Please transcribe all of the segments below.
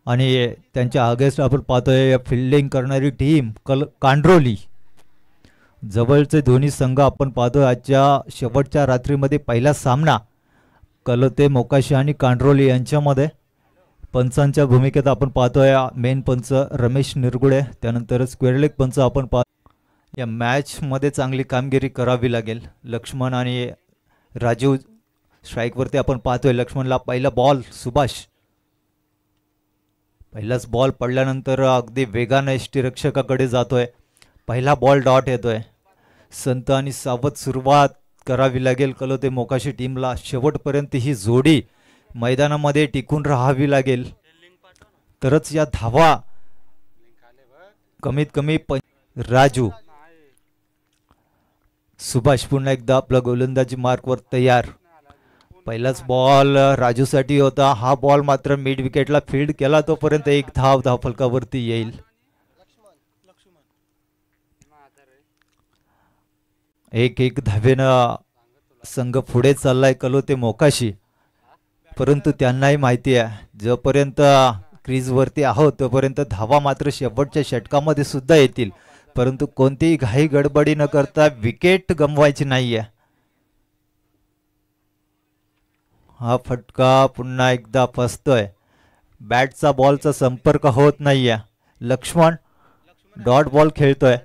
आणि त्यांच्या अगेन्स्ट आपण पाहतोय फिल्डिंग करणारी टीम कांड्रोली. जवळचे दोन्ही संघ आपण पाहतोय आजच्या शेवटच्या रात्रीमध्ये पहिला सामना कलोते मोकाशी आणि कांड्रोली यांच्यामध्ये. पंचांच्या भूमिकेत आपण पाहतोय मेन पंच रमेश निरगुडे, त्यानंतर स्क्वेअर लेग पंच आपण या मॅचमध्ये चांगली कामगिरी करावी लागेल. लक्ष्मण आणि राजू स्ट्राईकवरती आपण पाहतोय. लक्ष्मणला पहिला बॉल सुभाष, पहिलाच बॉल पडल्यानंतर अगदी वेगाने यष्टीरक्षकाकडे जातोय. पहिला बॉल डॉट येतोय. संत आणि सावध सुरुवात करावी लागेल कलोते मोकाशी टीमला. शेवटपर्यंत ही जोडी मैदानामध्ये टिकून राहावी लागेल, तरच या धावा कमीत कमी. राजू, सुभाष पुन्हा एकदा आपला गोलंदाजी मार्कवर तयार. पहिलाच बॉल राजूसाठी होता. हा बॉल मात्र मिड विकेटला फील्ड केला, तोपर्यंत एक धाव फलकावरती येईल. एक धावेनं संघ पुढे चाललाय कलोते मोकाशी. परंतु त्यांनाही माहिती आहे जोपर्यंत क्रीजवरती आहोत तोपर्यंत धावा मात्र शेवटच्या षटकामध्ये सुद्धा येतील, परंतु कोणतीही घाई गडबडी न करता विकेट गमवायची नाहीये. हा फटका पुन्हा एकदा फसतोय. बॅटचा बॉलचा संपर्क होत नाहीये. लक्ष्मण डॉट बॉल खेळतोय.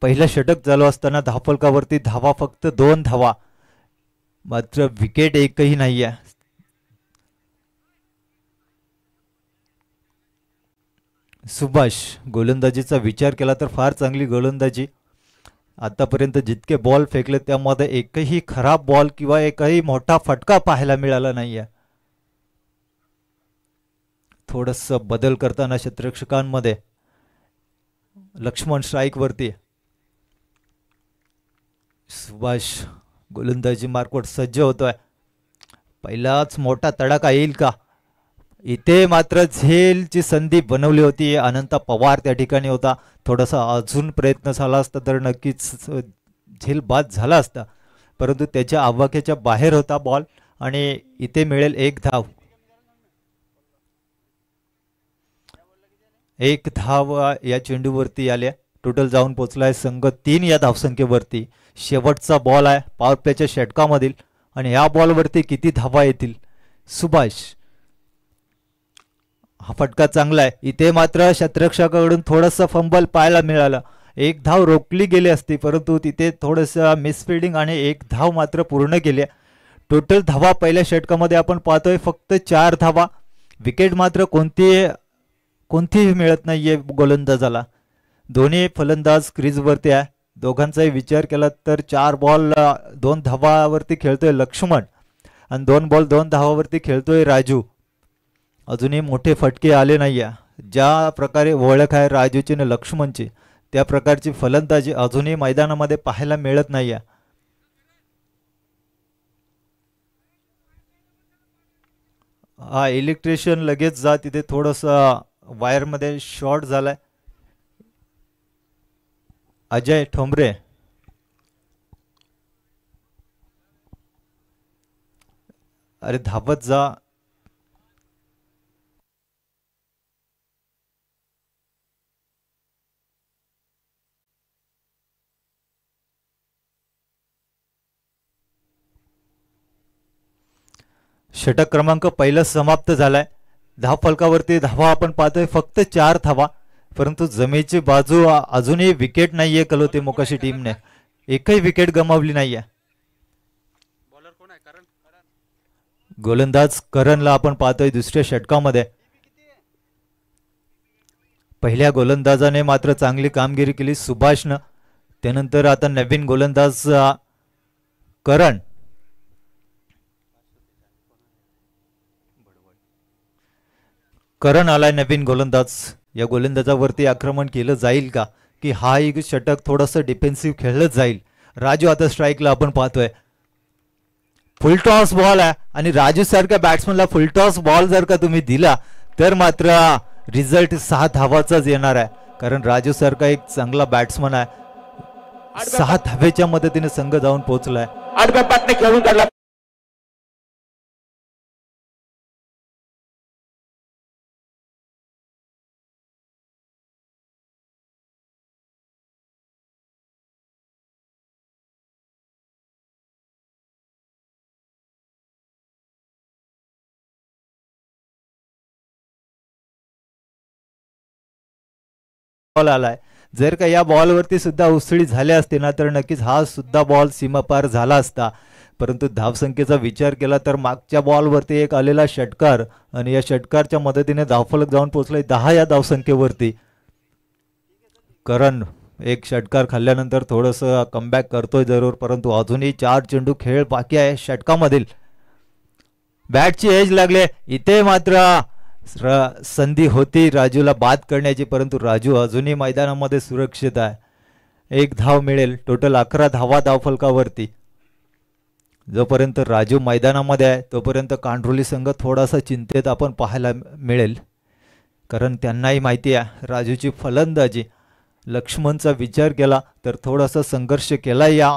पहिलं षटक चालू असताना धावफलकावरती धावा फक्त 2 धावा, मात्र विकेट एकही नाहीये. सुभाष गोलंदाजीचा विचार केला तर फार चांगली गोलंदाजी. आतापर्यंत जितके बॉल फेकले त्यामध्ये एकही खराब बॉल किंवा एकही मोठा फटका पाहायला मिळाला नाहीये. थोडस बदल करताना क्षेत्ररक्षकांमध्ये. लक्ष्मण स्ट्राईक वरती. सुभाष गोलंदाजी मार्कवर सज्ज होतोय. पहिलाच मोठा तडाखा येईल का? इथे मात्र झेलची संधी बनवली होती. अनंत पवार त्या ठिकाणी होता. थोडासा अजून प्रयत्न झाला असता तर नक्कीच झेल बाद झाला असता, परंतु त्याच्या आवाक्याच्या बाहेर होता बॉल आणि इथे मिळेल 1 धाव. 1 धाव या चेंडूवरती आल्या. टोटल जाऊन पोचलाय संघ 3 या धावसंख्येवरती. शेवटचा बॉल आहे पॉवर प्लेच्या षटकामधील आणि या बॉलवरती किती धावा येतील? सुभाष, हा फटका चांगला आहे. इथे मात्र क्षेत्ररक्षकाकडून थोडंसं फंबल पाहायला मिळालं. 1 धाव रोखली गेली असती, परंतु तिथे थोडंसं मिसफिल्डिंग आणि 1 धाव मात्र पूर्ण केली. टोटल धावा पहिल्या षटकामध्ये आपण पाहतोय फक्त 4 धावा. विकेट मात्र कोणतीही मिळत नाहीये गोलंदाजाला. दोन्ही फलंदाज क्रीजवरती आहे. दोघांचाही विचार केला तर 4 बॉल 2 धावावरती खेळतोय लक्ष्मण आणि 2 बॉल 2 धावावरती खेळतोय राजू. अजूनही मोठे फटके आले नाहीये. ज्या प्रकारे ओळख आहे राजूची आणि लक्ष्मणची, त्या प्रकारची फलंदाजी अजूनही मैदानामध्ये पाहायला मिळत नाहीये. हा इलेक्ट्रिशियन लगेच जा, तिथे थोडंसं वायरमध्ये शॉर्ट झालाय. अजय ठोंबरे, अरे धावत जा. षटक क्रमांक पहिला समाप्त झालाय. धावफलकावरती धावा आपण पाहतोय फक्त 4 धावा, परंतु जमेची बाजू अजूनही विकेट नाहीये कलोते मोकाशी टीमने. एकही विकेट गमावली नाहीये. गोलंदाज करणला आपण पाहतोय दुसऱ्या षटकामध्ये. पहिल्या गोलंदाजाने मात्र चांगली कामगिरी केली सुभाषनं. त्यानंतर आता नवीन गोलंदाज करण. करण आलाय नवीन गोलंदाज. या गोलंदाजावरती आक्रमण केलं जाईल का, की हा एक षटक थोडंसं डिफेन्सिव्ह खेळलं जाईल? राजू आता स्ट्राईकला आपण पाहतोय. फुलटॉस बॉल आहे आणि राजू सारख्या बॅट्समनला फुलटॉस बॉल जर का तुम्ही दिला तर मात्र रिझल्ट 6 धावाचाच येणार आहे, कारण राजू सारखा एक चांगला बॅट्समन आहे. 6 धावेच्या मदतीने संघ जाऊन पोहोचलाय. बॉल आलाय. जर का या बॉलवरती सुद्धा उसळी झाल्या असते ना तर नक्कीच हा सुद्धा बॉल सीमापार झाला असता. परंतु धावसंख्येचा विचार केला तर मागच्या बॉलवरती एक आलेला षटकार आणि या षटकारच्या मदतीने धावफलक जाऊन पोहोचलाय 10 या धावसंख्येवरती. करण एक षटकार खाल्ल्यानंतर थोडंसं कमबॅक करतोय जरूर, परंतु अजूनही 4 चेंडू खेळ बाकी आहे षटकामधील. बॅटची एज लागले. इथे मात्र संधी होती राजूला बाद करण्याची, परंतु राजू अजूनही मैदानामध्ये सुरक्षित आहे. एक धाव मिळेल. टोटल 11 धावा धावफलकावरती. जोपर्यंत राजू मैदानामध्ये आहे तोपर्यंत कांड्रोली संघ थोडासा चिंतेत आपण पाहायला मिळेल, कारण त्यांनाही माहिती आहे राजूची फलंदाजी. लक्ष्मणचा विचार केला तर थोडासा संघर्ष केला या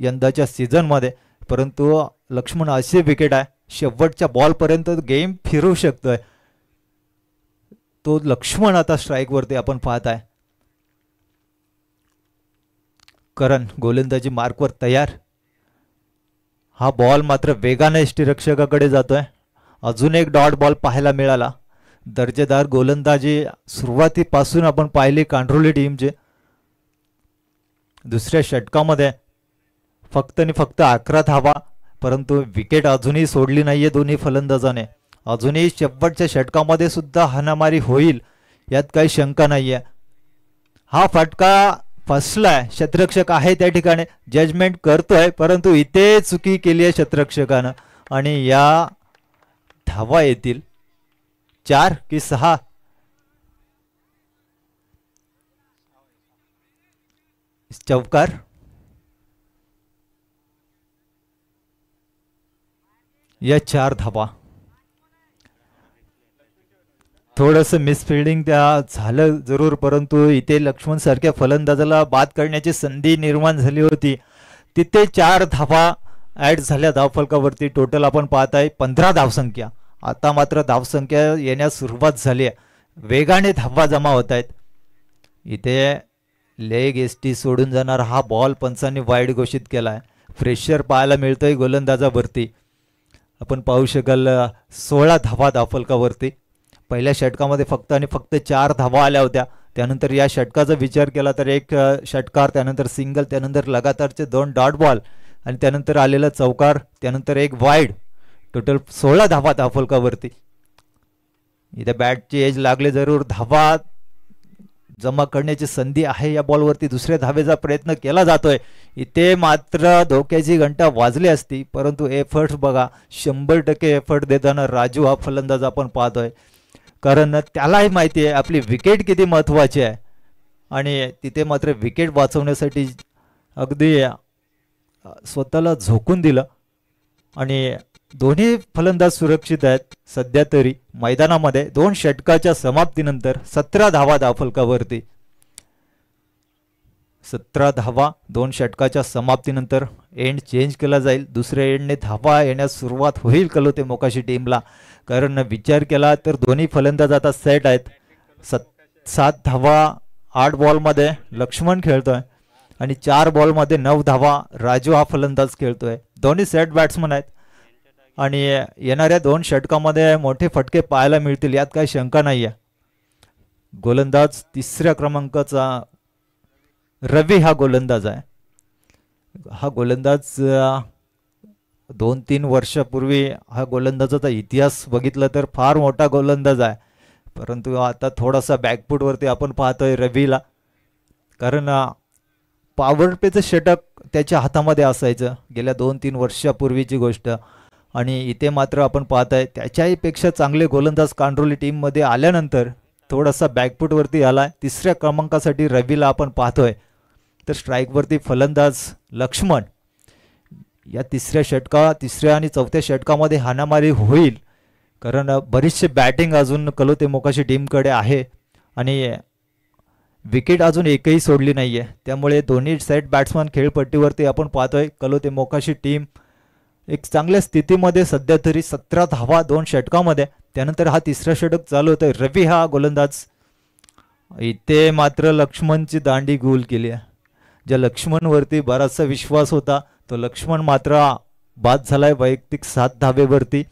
यंदाच्या सीझनमध्ये, परंतु लक्ष्मण असे विकेट आहे शेवटच्या बॉलपर्यंत गेम फिरू शकतोय. तो लक्ष्मण आता स्ट्राईकवरती आपण पाहत आहे. करण गोलंदाजी मार्कवर तयार. हा बॉल मात्र वेगाने यष्टीरक्षकाकडे जातोय. अजून एक डॉट बॉल पाहायला मिळाला. दर्जेदार गोलंदाजी सुरुवातीपासून आपण पाहिली कांड्रोली टीमचे. दुसऱ्या षटकामध्ये फक्त आणि फक्त 11 धावा, परंतु विकेट अजूनही सोडली नाहीये दोन्ही फलंदाजाने. अजूनही शेवटच्या षटकामध्ये सुद्धा हाणामारी होईल यात काही शंका नाहीये. हा फटका फसलाय. क्षेत्ररक्षक आहे त्या ठिकाणी, जजमेंट करतोय, परंतु इथे चुकी केली आहे क्षेत्ररक्षकानं आणि या धावा येतील 4 की 6. चौकार. या 4 धावा. थोडंसं मिसफिल्डिंग त्या झालं जरूर, परंतु इथे लक्ष्मण सारख्या फलंदाजाला बाद करण्याची संधी निर्माण झाली होती. तिथे 4 धावा ऍड झाल्या धावफलकावरती. टोटल आपण पाहताय 15 धावसंख्या. आता मात्र धावसंख्या येण्यास सुरुवात झाली आहे. वेगाने धावा जमा होत आहेत. इथे लेग एसटी सोडून जाणार हा बॉल पंचांनी वाईड घोषित केलाय. प्रेशर पाहायला मिळतोय गोलंदाजावरती. आपण पाहू शकाल 16 धावा धावफलकावरती. पहिल्या षटकामध्ये फक्त आणि फक्त 4 धावा आल्या होत्या. त्यानंतर या षटकाचा विचार केला तर एक षटकार, त्यानंतर सिंगल, त्यानंतर लगातारचे 2 डॉट बॉल आणि त्यानंतर आलेला चौकार, त्यानंतर एक वाईड. टोटल 16 धावा धावफलकावरती. इथे बॅटची एज लागले जरूर. धावा जमा करण्याची संधी आहे या बॉलवरती. दुसऱ्या धावेचा प्रयत्न केला जातोय. इथे मात्र धोक्याची घंटा वाजली असती, परंतु एफर्ट्स बघा 100% एफर्ट देताना राजू हा फलंदाज आपण पाहतोय, कारण त्यालाही माहिती आहे आपली विकेट किती महत्त्वाची आहे आणि तिथे मात्र विकेट वाचवण्यासाठी अगदी स्वतःला झोकून दिलं. आणि दोन्ही फलंदाज सुरक्षित आहेत सध्या तरी मैदानामध्ये. 2 षटकाच्या समाप्तीनंतर 17 धावा धावफलकावरती. 17 धावा 2 षटकाच्या समाप्तीनंतर. एंड चेंज केला जाईल. दुसऱ्या एंडने धावा येण्यास सुरुवात होईल कलोते मोकाशी टीमला, कारण विचार केला तर दोन्ही फलंदाज आता सेट आहेत. 7 धावा 8 बॉलमध्ये लक्ष्मण खेळतोय आणि 4 बॉलमध्ये 9 धावा राजू हा फलंदाज खेळतोय. दोन्ही सेट बॅट्समन आहेत आणि येणाऱ्या 2 षटकामध्ये मोठे फटके पाहायला मिळतील यात काही शंका नाही आहे. गोलंदाज 3ऱ्या क्रमांकाचा रवी हा गोलंदाज आहे. हा गोलंदाज 2-3 वर्षापूर्वी हा गोलंदाजाचा इतिहास बघितला तर फार मोठा गोलंदाज आहे, परंतु आता थोडासा बॅकफूटवरती आपण पाहतोय रवीला, कारण पॉवर प्लेचं षटक त्याच्या हातामध्ये असायचं गेल्या 2-3 वर्षापूर्वीची गोष्ट. आणि इथे मात्र आपण पाहताय त्याच्याही पेक्षा चांगले गोलंदाज कांड्रोली टीममध्ये आल्यानंतर थोडासा बॅकफूटवरती आलाय. 3ऱ्या क्रमांकासाठी रवीला आपण पाहतोय. तर स्ट्राईकवरती फलंदाज लक्ष्मण. या 3ऱ्या आणि 4थ्या षटकामध्ये हाणामारी होईल, कारण बरीचशी बॅटिंग अजून कलोते मोकाशी टीमकडे आहे आणि विकेट अजून एकही सोडली नाहीये. त्यामुळे दोन्ही सेट बॅट्समन खेळपट्टीवरती आपण पाहतोय. कलोते मोकाशी टीम एक चांगल्या स्थितीमध्ये सध्या तरी. 17 धावा 2 षटकामध्ये. त्यानंतर हा 3रा षटक चालू होतोय. रवी हा गोलंदाज. इथे मात्र लक्ष्मणची दांडी गुल केली आहे. ज्या लक्ष्मणवरती बराचसा विश्वास होता तो लक्ष्मण मात्र बाद झालाय वैयक्तिक 7 धावेवरती.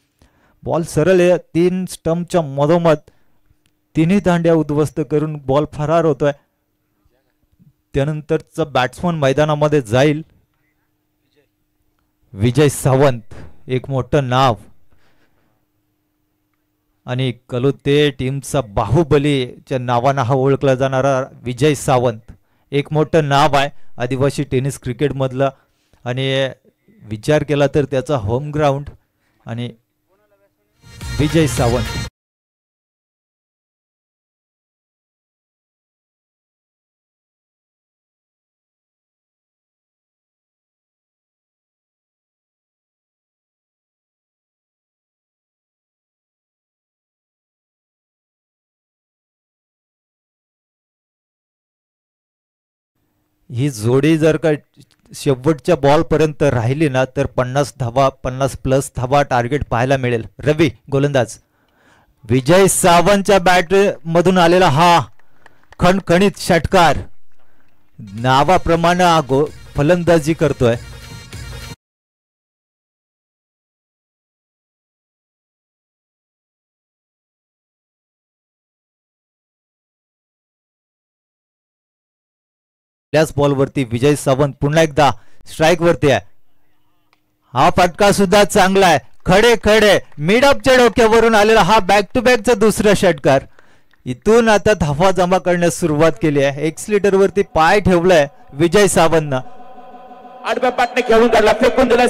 बॉल सरळ आहे. 3 स्टंपच्या मधोमध 3ही दांड्या उद्ध्वस्त करून बॉल फरार होतोय त्यानंतरचा बॅट्समन मैदानामध्ये जाईल विजय सावंत, एक मोठं नाव आणि कलोते टीमचा बाहुबलीच्या नावानं हा ओळखला जाणारा विजय सावंत एक मोठं नाव आहे आदिवासी टेनिस क्रिकेटमधलं आणि विचार केला तर त्याचा होम ग्राउंड आणि विजय सावंत ही जोडी जर का शेवटच्या बॉल पर्यंत राहिली ना तर 50 धावा 50+ धावा टार्गेट पाहायला मिळेल. रवी गोलंदाज विजय सावंतच्या बॅट मधून आलेला हा खणखणीत षटकार नावाप्रमाणे फलंदाजी करतोय. त्याच बॉलवरती विजय सावंत पुन्हा एकदा स्ट्राइक वरती आहे. हा फटका सुद्धा चांगला आहे. खडे खडे मिडअपच्या डोक्यावरून आलेला हा बॅक टू बॅकचा दुसरा षटकार. इथून आता धावा जमा करण्यास सुरुवात केली आहे. एक्सलेटर वरती पाय ठेवलाय विजय सावंतनं. आडव्या पाटने खेळून काढला फेकून दिला.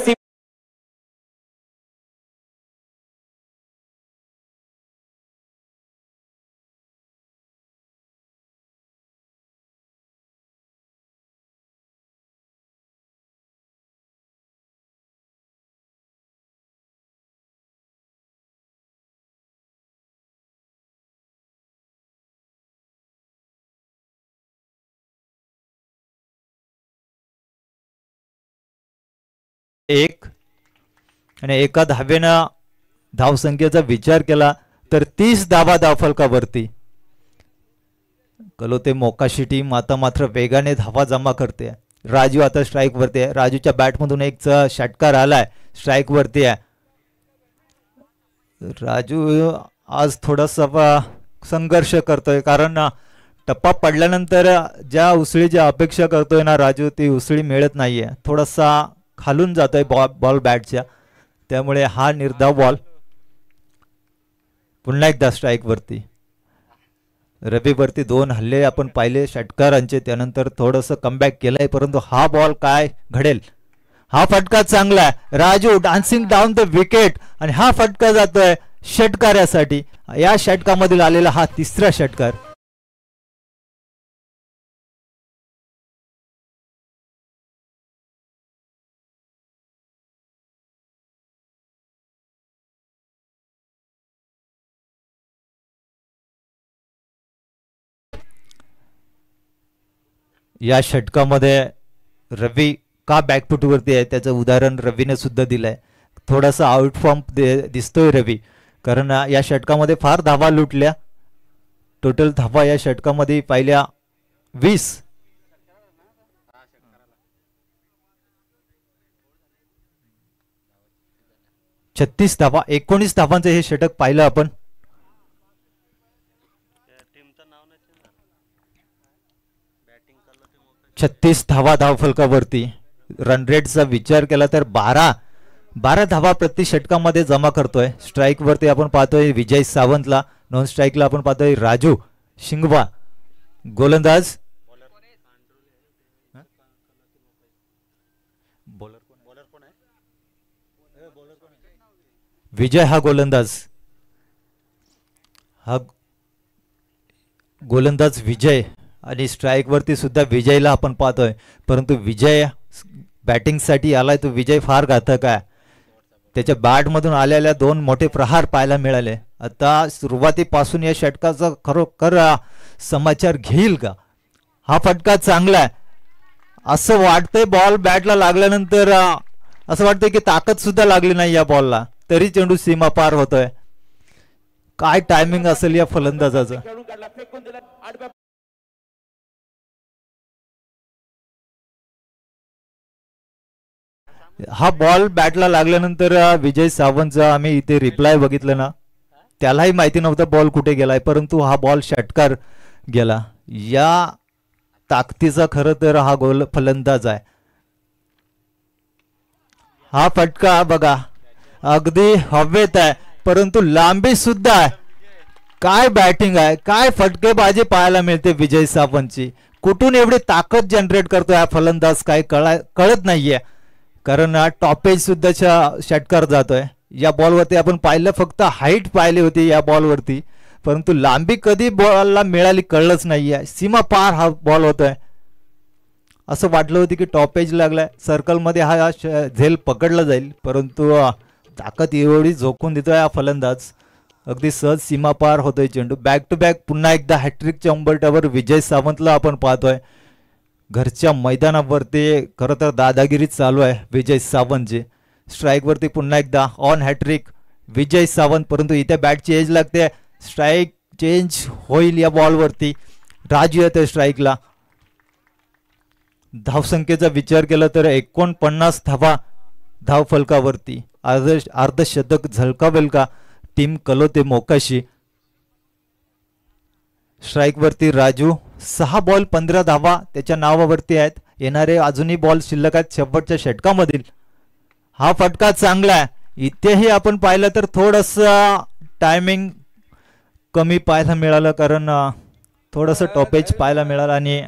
एक आणि एका धावेनं धावसंख्येचा विचार केला तर 30 धावा धावफलकावरती. कलोते मोकाशी टीम आता मात्र वेगाने धावा जमा करते. राजू आता स्ट्राइक वरती आहे. राजूच्या बॅटमधून एक षटकार आलाय स्ट्राइक वरती आहे. राजू आज थोडासा संघर्ष करतोय कारण टप्पा पडल्यानंतर ज्या उसळीची अपेक्षा करतोय ना राजू ती उसळी मिळत नाहीये. थोडासा खालून जातोय बॉल बॅटच्या त्यामुळे हा निर्धाव बॉल. पुन्हा एकदा स्ट्राइक वरती. रवीवरती 2 हल्ले आपण पाहिले षटकारांचे त्यानंतर थोडंसं कमबॅक केलंय परंतु हा बॉल काय घडेल. हा फटका चांगला आहे. Raju dancing down the wicket आणि हा फटका जातोय षटकारासाठी. या षटकामधील आलेला हा तिसरा षटकार. या षटकामध्ये रवी का बॅकफूट वरती आहे त्याचं उदाहरण रवीने सुद्धा दिलंय. थोडासा आउटफॉर्म दिसतोय रवी कारण या षटकामध्ये फार धावा लुटल्या. टोटल धावा या षटकामध्ये पाहिल्या 20. 36 धावा 19 धावांचं हे षटक पाहिलं आपण. 36 धावा धावफलकावरती. रन रेटचा विचार केला तर 12 धावा प्रति षटकामध्ये जमा करतोय. स्ट्राइक वरती आपण पाहतोय विजय सावंतला. नॉन स्ट्राइकला आपण पाहतोय राजू शिंगवा. गोलंदाज विजय हा गोलंदाज. हा गोलंदाज विजय आणि स्ट्राइक वरती सुद्धा विजयला आपण पाहतोय परंतु विजय बॅटिंग साठी आलाय तो विजय फार घातक आहे. त्याच्या बॅट मधून आलेल्या 2 मोठे प्रहार पाहायला मिळाले. आता सुरुवातीपासून या षटकाचा खरोखर समाचार घेईल का. हा फटका चांगला आहे असं वाटतंय. बॉल बॅटला लागल्यानंतर असं वाटतंय की ताकद सुद्धा लागली नाही या बॉलला तरी चेंडू सीमा पार होतोय. काय टायमिंग असेल या फलंदाजाचं. हा बॉल बॅटला लागल्यानंतर विजय सावंतचा आम्ही इथे रिप्लाय बघितलं ना त्यालाही माहिती नव्हतं बॉल कुठे गेलाय परंतु हा बॉल षटकार गेला. या ताकदीचा खरं तर हा गोल फलंदाज आहे. हा फटका बघा अगदी हवेत आहे परंतु लांबी सुद्धा आहे. काय बॅटिंग आहे, काय फटकेबाजी पाहायला मिळते विजय सावंतची. कुठून एवढी ताकद जनरेट करतोय हा फलंदाज काय कळत नाहीये. कारण टॉपेज सुद्धा षटकार जातोय. या बॉलवरती आपण पाहिलं फक्त हाईट पाहिली होती या बॉलवरती परंतु लांबी कधी बॉलला मिळाली कळलंच नाहीये. सीमा पार हा बॉल होतोय. असं वाटलं होतं की टॉपेज लागलाय सर्कलमध्ये हा झेल पकडला जाईल परंतु ताकद एवढी झोकून देतोय हा फलंदाज. अगदी सहज सीमा पार होतोय चेंडू. बॅक टू बॅक पुन्हा एकदा हॅट्रिकच्या उंबरठ्यावर विजय सावंतला आपण पाहतोय. घरच्या मैदानावरती खरं तर दादागिरी चालू आहे विजय सावंतची. स्ट्राईकवरती पुन्हा एकदा ऑन हॅट्रिक विजय सावंत परंतु इथे बॅटची एज लागते. स्ट्राईक चेंज होईल या बॉलवरती. राजू येतोय स्ट्राईकला. धावसंख्येचा विचार केला तर 49 धावा धावफलकावरती. अर्धशतक झळकावेल का टीम कलोते मोकाशी. स्ट्राईकवरती राजू. 6 बॉल 15 धावा त्याच्या नावावरती आहेत. येणारे अजूनही बॉल शिल्लक आहेत शेवटच्या षटकामधील. हा फटका चांगला आहे. इथेही आपण पाहिलं तर थोडस टायमिंग कमी पाहायला मिळालं कारण थोडंसं टॉपेज पाहायला मिळालं आणि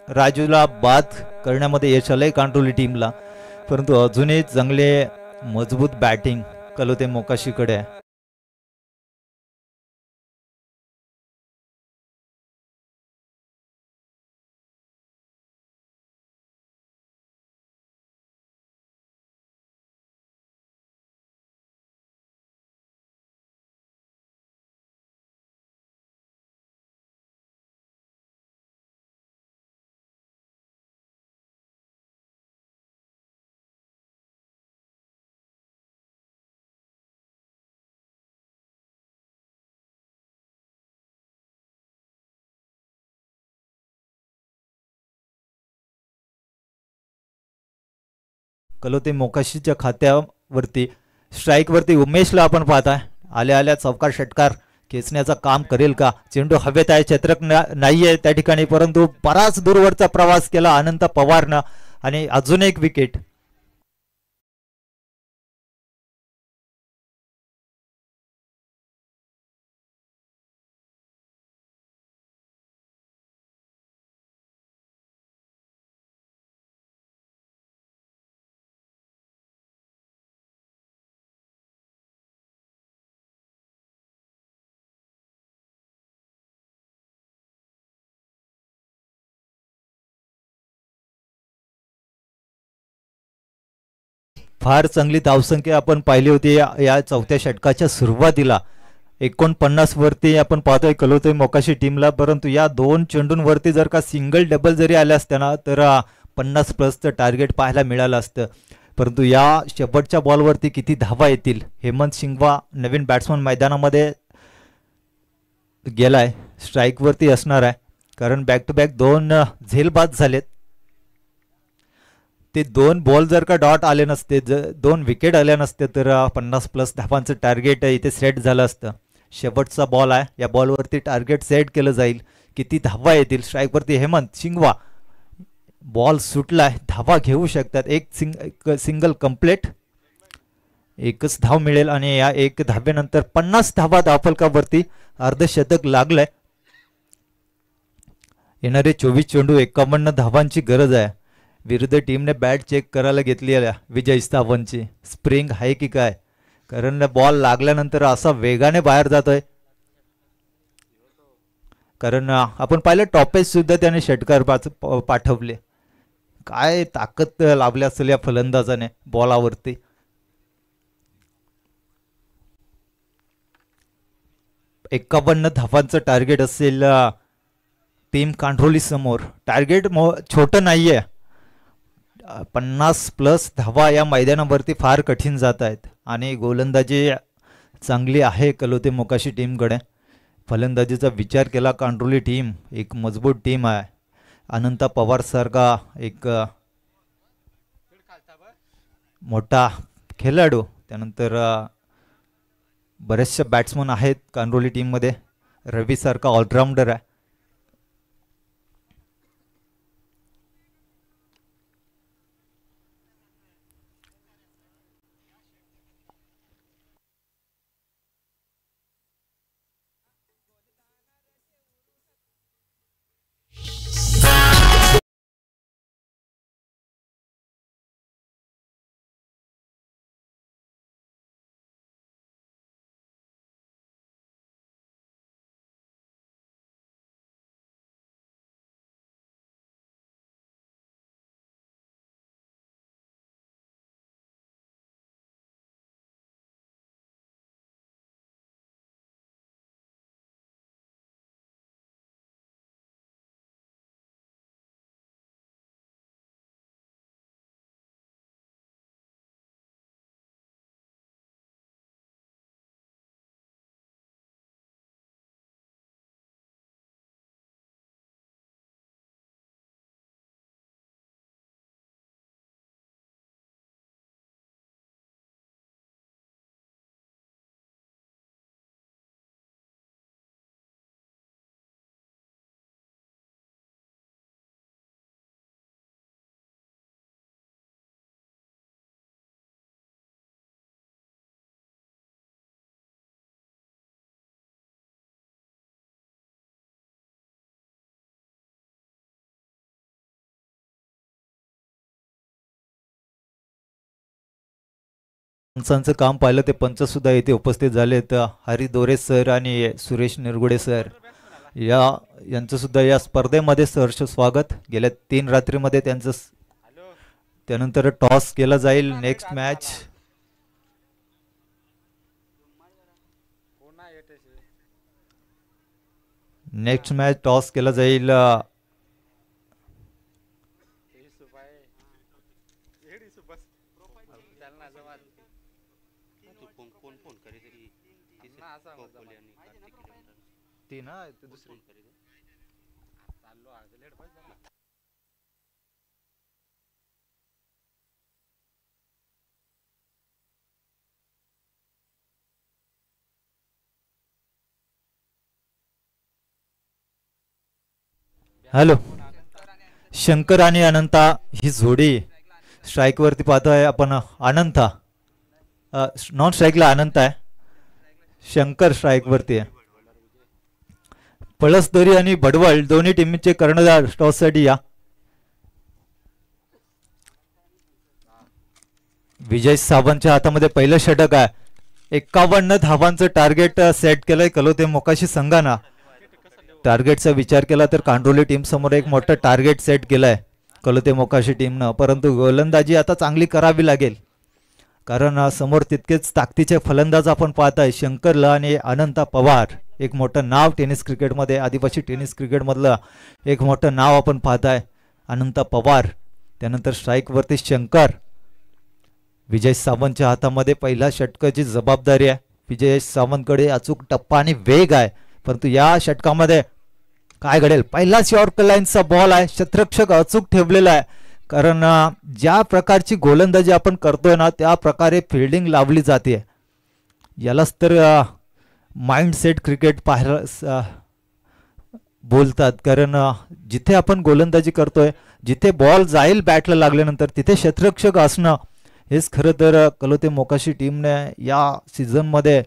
राजूला बाद करण्यामध्ये यश आलंय कांटोली टीमला परंतु अजूनही चांगले मजबूत बॅटिंग कलोते मोकाशीकडे आहे. कलोते मोकाशीच्या खात्यावरती स्ट्राईकवरती उमेशला आपण पाहताय. आल्या आल्या चौकार षटकार खेचण्याचं काम करेल का. चेंडू हवेत आहे. क्षेत्रक नाहीये त्या ठिकाणी परंतु बराच दूरवरचा प्रवास केला अनंत पवारनं आणि अजून एक विकेट. फार चांगली धावसंख्या आपण पाहिली होती या चौथ्या षटकाच्या सुरुवातीला. 49 वरती आपण पाहतोय कलोते मोकाशी टीमला परंतु या 2 चेंडूंवरती जर का सिंगल डबल जरी आले असते ना तर 50+ टार्गेट पाहायला मिळालं असतं. परंतु या शेवटच्या बॉलवरती किती धावा येतील. हेमंत शिंगवा नवीन बॅट्समन मैदानामध्ये गेलाय. स्ट्राईकवरती असणार आहे कारण बॅक टू बॅक 2 झेल बाद झालेत. ते 2 बॉल जर का डॉट आले नसते 2 विकेट आल्या नसते तर 50+ धावांचं टार्गेट इथे सेट झालं असतं. शेवटचा बॉल आहे. या बॉलवरती टार्गेट सेट केलं जाईल. किती धावा येतील. स्ट्राईकवरती हेमंत शिंगवा. बॉल सुटलाय. धावा घेऊ शकतात. एक सिंगल कंप्लीट. एकच धाव मिळेल आणि या 1 धावेनंतर 50 धावा धावफलकावरती. अर्धशतक लागलंय. येणारे 24 चेंडू 51 धावांची गरज आहे. विरुद्ध टीमने बॅट चेक करायला घेतली आहे विजय सावंतची. स्प्रिंग आहे की काय कारण बॉल लागल्यानंतर असा वेगाने बाहेर जातोय. कारण आपण पाहिलं टॉपेज सुद्धा त्याने षटकार पाठवले. काय ताकद लावली असेल या फलंदाजाने बॉलावरती. एकावन्न धावांचं टार्गेट असेल टीम कांठोली समोर. टार्गेट छोटं नाहीये. 50+ धावा या मैदानावरती फार कठीण जात आहेत आणि गोलंदाजी चांगली आहे कलोते मोकाशी टीमकडे. फलंदाजीचा विचार केला कांठोली टीम एक मजबूत टीम आहे. अनंत पवार सारखा एक मोठा खेळाडू त्यानंतर बरेचसे बॅट्समन आहेत कांठोली टीममध्ये. रवी सारखा ऑलराऊंडर आहे. पंचांचं काम पाहिलं ते पंच सुद्धा इथे उपस्थित झालेत. हरी दोरे सर आणि सुरेश निरगुडे सर यांचं सुद्धा या स्पर्धेमध्ये सहर्ष स्वागत. गेल्या 3 रात्रीमध्ये त्यांचं त्यानंतर टॉस केला जाईल. नेक्स्ट मॅच टॉस केला जाईल. हॅलो, शंकर आणि अनंता ही जोडी स्ट्राईक वरती पाहतोय आपण. अनंता नॉन स्ट्राईकला अनंत आहे, शंकर स्ट्राईक वरती आहे. पळसदरी आणि भडवळ दोन्ही टीमचे कर्णधार टॉस साठी या. विजय सावंतच्या हातामध्ये पहिलं षटक आहे. 51 धावांचं टार्गेट सेट केलंय कलोते मोकाशी संघानं. टार्गेटचा विचार केला तर कांडोली टीम समोर एक मोठं टार्गेट सेट केलंय कलोते मोकाशी टीमनं. परंतु गोलंदाजी आता चांगली करावी लागेल, कारण समोर तितकेच ताकदीचे फलंदाज आपण पाहताय. शंकरला आणि अनंता पवार, एक मोठं नाव टेनिस क्रिकेटमध्ये, आदिवासी टेनिस क्रिकेटमधलं एक मोठं नाव आपण पाहताय. अनंता पवार, त्यानंतर स्ट्राईक वरती शंकर. विजय सावंतच्या हातामध्ये पहिल्या षटकाची जबाबदारी आहे. विजय सावंतकडे अचूक टप्पा आणि वेग आहे, परंतु या षटकामध्ये काय घडेल. पहिलाच यॉर्कर लाईनचा बॉल आहे, क्षेत्ररक्षक अचूक ठेवलेला आहे, कारण ज्या प्रकारची गोलंदाजी आपण करतोय ना त्या प्रकारे फिल्डिंग लावली जाते. यालाच तर माइंडसेट क्रिकेट पाहायला बोलतात, कारण जिथे आपण गोलंदाजी करतोय, जिथे बॉल जाईल बॅटला लागल्यानंतर तिथे क्षेत्ररक्षक असणं हेच खरं तर कलोते मोकाशी टीमने या सीझनमध्ये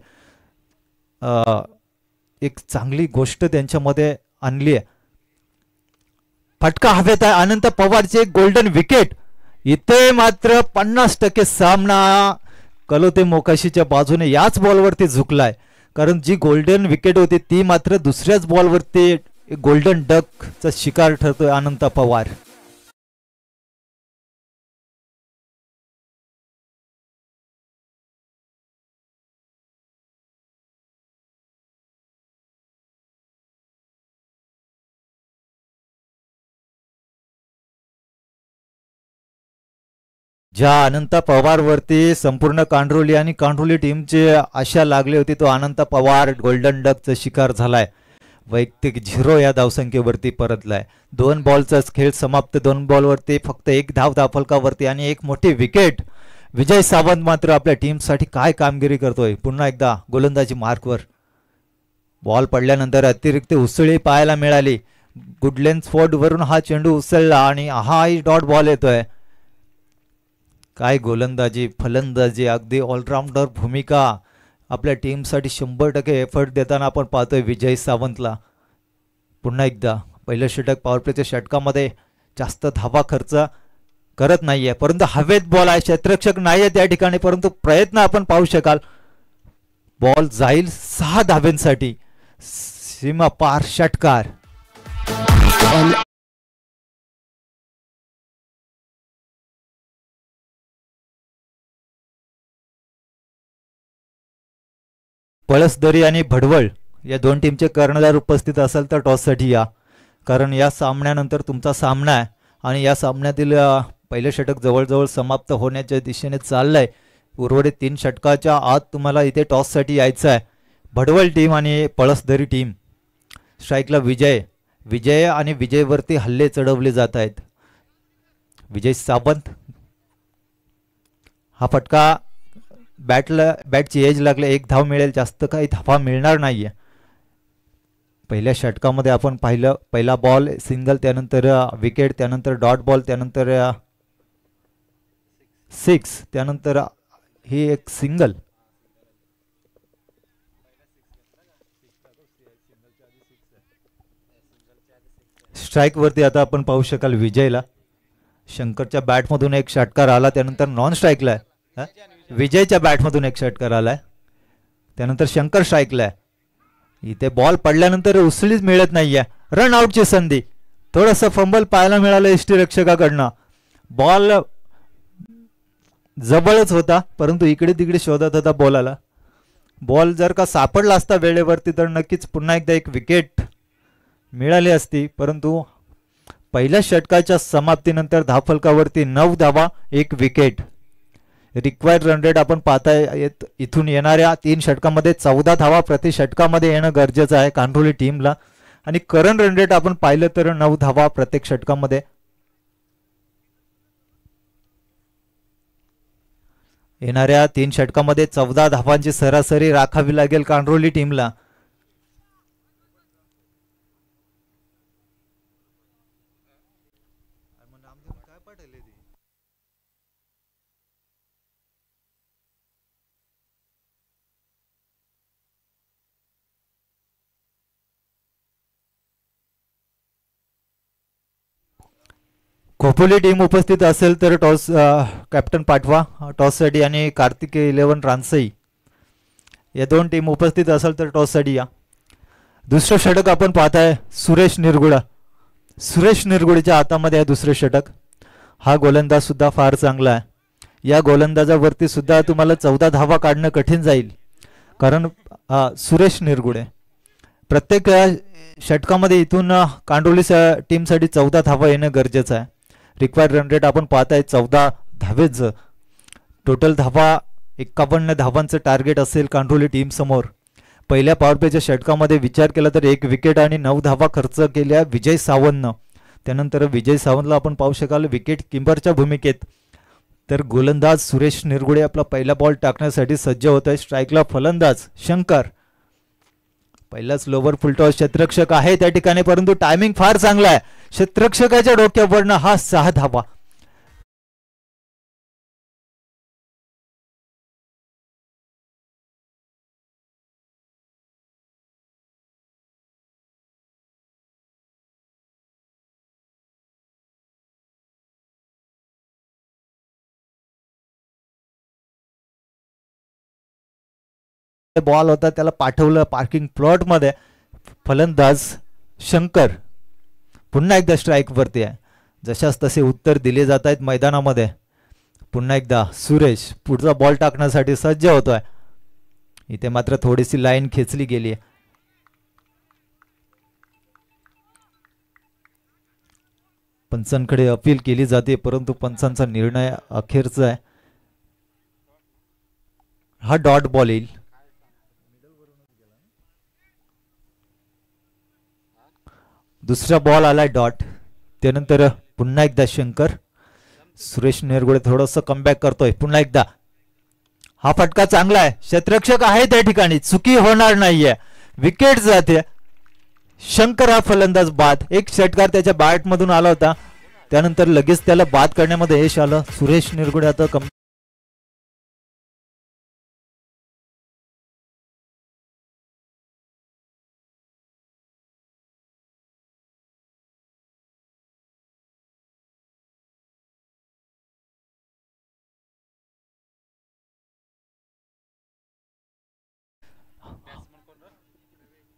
एक चांगली गोष्ट त्यांच्यामध्ये आणली आहे. फटका हवेत आहे, अनंत पवारचे गोल्डन विकेट. इथे मात्र 50% सामना कलोते मोकाशीच्या बाजूने याच बॉलवरती झुकलाय, कारण जी गोल्डन विकेट होती ती मात्र दुसऱ्याच बॉलवरती गोल्डन डकचा शिकार ठरतोय अनंत पवार. ज्या अनंत पवार वरती संपूर्ण कांडरोली आणि कांडरोली टीमची आशा लागली होती, तो अनंत पवार गोल्डन डकचा शिकार झालाय. वैयक्तिक 0 या धावसंख्येवरती परतलाय. 2 बॉलचाच खेळ समाप्त. 2 बॉलवरती फक्त 1 धाव धावफलकावरती आणि 1 मोठी विकेट. विजय सावंत मात्र आपल्या टीमसाठी काय कामगिरी करतोय. पुन्हा एकदा गोलंदाजी मार्कवर. बॉल पडल्यानंतर अतिरिक्त उसळी पाहायला मिळाली. गुडलेन स्पॉट वरून हा चेंडू उसळला आणि हाही डॉट बॉल येतोय. काय गोलंदाजी, फलंदाजी, अगदी ऑलराऊंडर भूमिका आपल्या टीमसाठी 100% एफर्ट देताना आपण पाहतोय विजय सावंतला. पुन्हा एकदा पहिलं षटक पॉवर प्लेच्या षटकामध्ये जास्त धावा खर्च करत नाहीये, परंतु हवेत बॉल आहे. क्षेत्ररक्षक नाहीये त्या ठिकाणी, परंतु प्रयत्न आपण पाहू शकाल. बॉल जाईल 6 धावेंसाठी. सीमा पार षटकार. पळसदरी आणि भडवळ या 2 टीमचे कर्णधार उपस्थित असाल तर टॉससाठी या, कारण या सामन्यानंतर तुमचा सामना आहे आणि या सामन्यातील पहिलं षटक जवळजवळ समाप्त होण्याच्या दिशेने चाललंय. उर्वरित 3 षटकाच्या आत तुम्हाला इथे टॉससाठी यायचं आहे. भडवळ टीम आणि पळसदरी टीम. स्ट्राईकला विजय आणि विजयवरती हल्ले चढवले जात आहेत. विजय सावंत, हा फटका बॅटची एज लागले 1 धाव मिळेल, जास्त काही धावा मिळणार नाहीये. पहिल्या षटकामध्ये आपण पाहिलं, पहिला बॉल सिंगल, त्यानंतर विकेट, त्यानंतर डॉट बॉल, त्यानंतर 6, त्यानंतर ही एक सिंगल. स्ट्राईक वरती आता आपण पाहू शकाल विजयला. शंकरच्या बॅटमधून एक षटकार आला, त्यानंतर नॉन स्ट्राईकला आहे. विजयच्या बॅटमधून एक षटकार आलाय. त्यानंतर शंकर स्ट्राईकला आहे. इथे बॉल पडल्यानंतर उसळीच मिळत नाहीये. रन आउटची संधी. थोडंसं फंबल पाहायला मिळालं यष्टीरक्षकाकडनं. बॉल जवळच होता परंतु इकडे तिकडे शोधत होता बॉलाला. बॉल जर का सापडला असता वेळेवरती तर नक्कीच पुन्हा एकदा एक विकेट मिळाली असती. परंतु पहिल्या षटकाच्या समाप्तीनंतर धावफलकावरती 9 धावा 1 विकेट. रिक्वायर्ड रन रेट आपण पाहताय इथून येणाऱ्या 3 षटकामध्ये 14 धावा प्रति षटकामध्ये येणं गरजेचं आहे कांठोली टीमला. आणि करंट रन रेट आपण पाहिलं तर 9 धावा प्रत्येक षटकामध्ये. येणाऱ्या 3 षटकामध्ये 14 धावांची सरासरी राखावी लागेल कांठोली टीमला. खोपोली टीम उपस्थित असेल तर टॉस कॅप्टन पाठवा टॉससाठी आणि कार्तिक 11 रानसई या 2 टीम उपस्थित असेल तर टॉससाठी या. दुसरं षटक आपण पाहताय सुरेश निरगुडा. सुरेश निरगुडेच्या हातामध्ये आहे दुसरे षटक. हा गोलंदाज सुद्धा फार चांगला आहे. या गोलंदाजावरती सुद्धा तुम्हाला 14 धावा काढणं कठीण जाईल कारण सुरेश निरगुडे प्रत्येक षटकामध्ये इथून कांडोली टीमसाठी 14 धावा येणं गरजेचं आहे. रिक्वायर्ड रन रेट आपण पाहताय 14 धावेच. टोटल धावा 51 धावांचं टार्गेट असेल कांडोली टीम समोर. पहिल्या पॉवरप्लेच्या षटकामध्ये विचार केला तर 1 विकेट आणि 9 धावा खर्च केल्या विजय सावंतनं. त्यानंतर विजय सावंतला आपण पाहू शकाल विकेट किंपरच्या भूमिकेत. तर गोलंदाज सुरेश निरगुडे आपला पहिला बॉल टाकण्यासाठी सज्ज होत आहे. स्ट्राईकला फलंदाज शंकर. पहिलाच लोवर फुलटॉस क्षेत्ररक्षक आहे त्या ठिकाणी परंतु टायमिंग फार चांगला आहे. क्षेत्ररक्षकाच्या डोक्यावरनं हा 6 धावा. बॉल होता त्याला पाठवलं पार्किंग प्लॉट मध्ये. फलंदाज शंकर पुन्हा एकदा स्ट्राईक वरती आहे. जशास तसे उत्तर दिले जात आहेत मैदानामध्ये. पुन्हा एकदा सुरेश पुढचा बॉल टाकण्यासाठी सज्ज होतोय. इथे मात्र थोडीशी लाईन खेचली गेली आहे. पंचांकडे अपील केली जाते परंतु पंचांचा निर्णय अखेरचा आहे. हा डॉट बॉल येईल. दुसरा बॉल आलाय डॉट. त्यानंतर पुन्हा एकदा शंकर. सुरेश निरगुडे थोडंसं कमबॅक करतोय. पुन्हा एकदा हा फटका चांगला आहे. क्षेत्ररक्षक आहे त्या ठिकाणी चुकी होणार नाहीये. विकेट जाते. शंकर हा फलंदाज बाद. एक षटकार त्याच्या बॅट मधून आला होता त्यानंतर लगेच त्याला बाद करण्यामध्ये यश आलं. सुरेश निरगुडे आता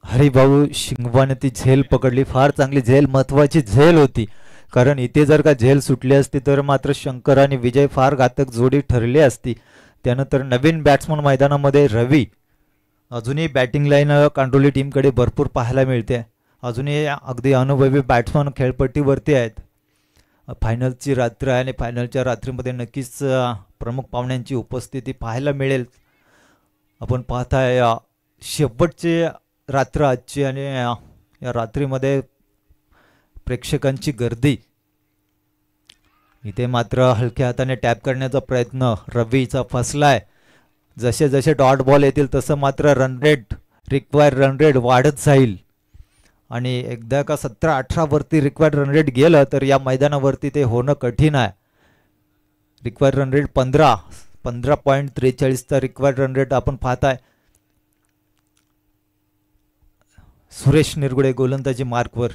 हरिभाऊ शिंगवाने ती झेल पकडली. फार चांगली झेल महत्वाची झेल होती कारण इथे जर का झेल सुटली असती तर मात्र शंकर आणि विजय फार घातक जोडी ठरली असती. त्यानंतर नवीन बॅट्समन मैदानामध्ये रवी. अजूनही बॅटिंग लाईन कांडोली टीमकडे भरपूर पाहायला मिळते. अजूनही अगदी अनुभवी बॅट्समन खेळपट्टीवरती आहेत. फायनलची रात्र आहे आणि फायनलच्या रात्रीमध्ये नक्कीच प्रमुख पाहुण्यांची उपस्थिती पाहायला मिळेल. आपण पाहताय शेवटचे रात्र आजची आणि या रात्रीमध्ये प्रेक्षकांची गर्दी. इथे मात्र हलक्या हाताने टॅप करण्याचा प्रयत्न रवीचा फसलाय. जसे जसे डॉट बॉल येतील तसं मात्र run rate required run rate वाढत जाईल आणि एकदा का 17-18 वरती रिक्वायर्ड रन रेट गेलं तर या मैदानावरती ते होणं कठीण आहे. रिक्वायर्ड रन रेट 15.43चा रिक्वायर्ड रन रेट आपण पाहताय. सुरेश निरगुडे गोलंदाजी मार्कवर.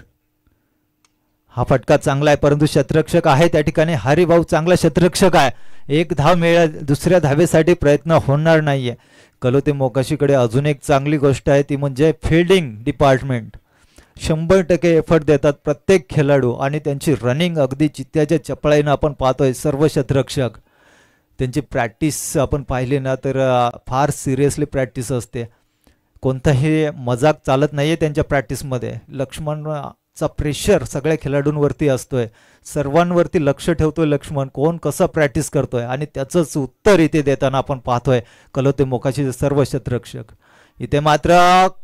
हा फटका चांगला आहे परंतु क्षेत्ररक्षक आहे त्या ठिकाणी. हरिभाऊ चांगला क्षेत्ररक्षक आहे. एक धाव मिळा, दुसऱ्या धावेसाठी प्रयत्न होणार नाहीये. कलोते मोकाशीकडे अजून एक चांगली गोष्ट आहे, ती म्हणजे फिल्डिंग डिपार्टमेंट. 100% एफर्ट देतात प्रत्येक खेळाडू आणि त्यांची रनिंग अगदी चित्त्याच्या चपळाईनं आपण पाहतोय. सर्व क्षेत्ररक्षक त्यांची प्रॅक्टिस आपण पाहिली ना तर फार सिरियसली प्रॅक्टिस असते. कोणताही मजाक चालत नाहीये त्यांच्या प्रॅक्टिसमध्ये. लक्ष्मणचा प्रेशर सगळ्या खेळाडूंवरती असतोय, सर्वांवरती लक्ष ठेवतोय लक्ष्मण, कोण कसं प्रॅक्टिस करतोय आणि त्याचंच उत्तर इथे देताना आपण पाहतोय कलोते मोकाशीचे सर्व क्षेत्ररक्षक. इथे मात्र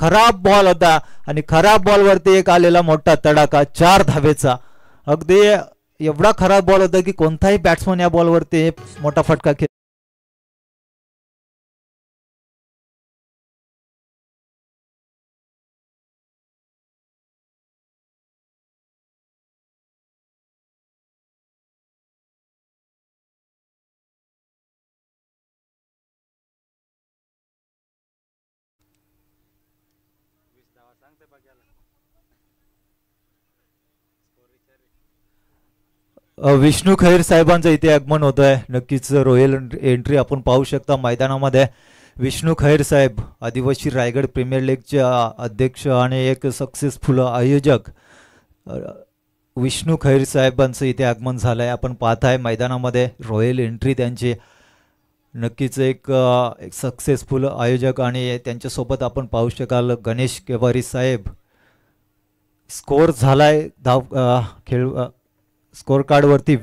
खराब बॉल होता आणि खराब बॉलवरती एक आलेला मोठा तडाखा 4 धावेचा. अगदी एवढा खराब बॉल होता की कोणताही बॅट्समन या बॉलवरती मोठा फटका खेळ. विष्णू खैर साहेबांचं इथे आगमन होत आहे. नक्कीच रॉयल एंट्री आपण पाहू शकता मैदानामध्ये. विष्णू खैर साहेब आदिवासी रायगड प्रीमियर लीगचे अध्यक्ष आणि एक सक्सेसफुल आयोजक विष्णू खैर साहेबांचं इथे आगमन झालं आहे. आपण पाहताय मैदानामध्ये रॉयल एंट्री त्यांची. नक्कीच एक सक्सेसफुल आयोजक आणि त्यांच्यासोबत आपण पाहू शकाल गणेश केवारी साहेब. स्कोर झालाय खेळ स्कोर कार्डवरती